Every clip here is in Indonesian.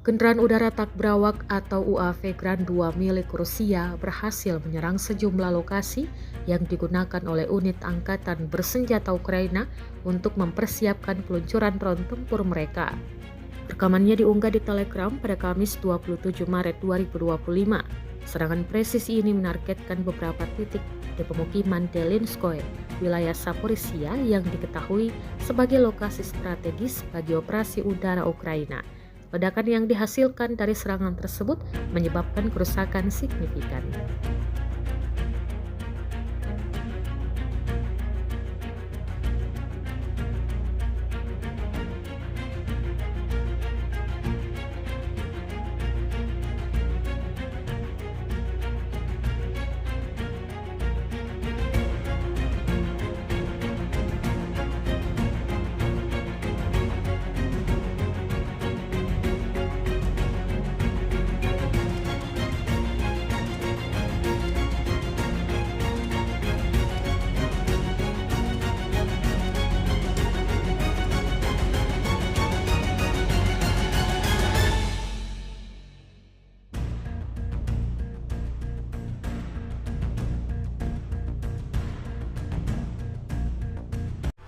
Kendaraan udara tak berawak atau UAV Grand 2 milik Rusia berhasil menyerang sejumlah lokasi yang digunakan oleh unit angkatan bersenjata Ukraina untuk mempersiapkan peluncuran drone tempur mereka. Rekamannya diunggah di Telegram pada Kamis 27 Maret 2025. Serangan presisi ini menargetkan beberapa titik di pemukiman Delinskoye, wilayah Zaporizhia yang diketahui sebagai lokasi strategis bagi operasi udara Ukraina. Ledakan yang dihasilkan dari serangan tersebut menyebabkan kerusakan signifikan.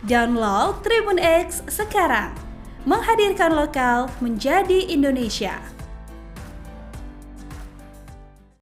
Download Tribun X sekarang, menghadirkan lokal menjadi Indonesia.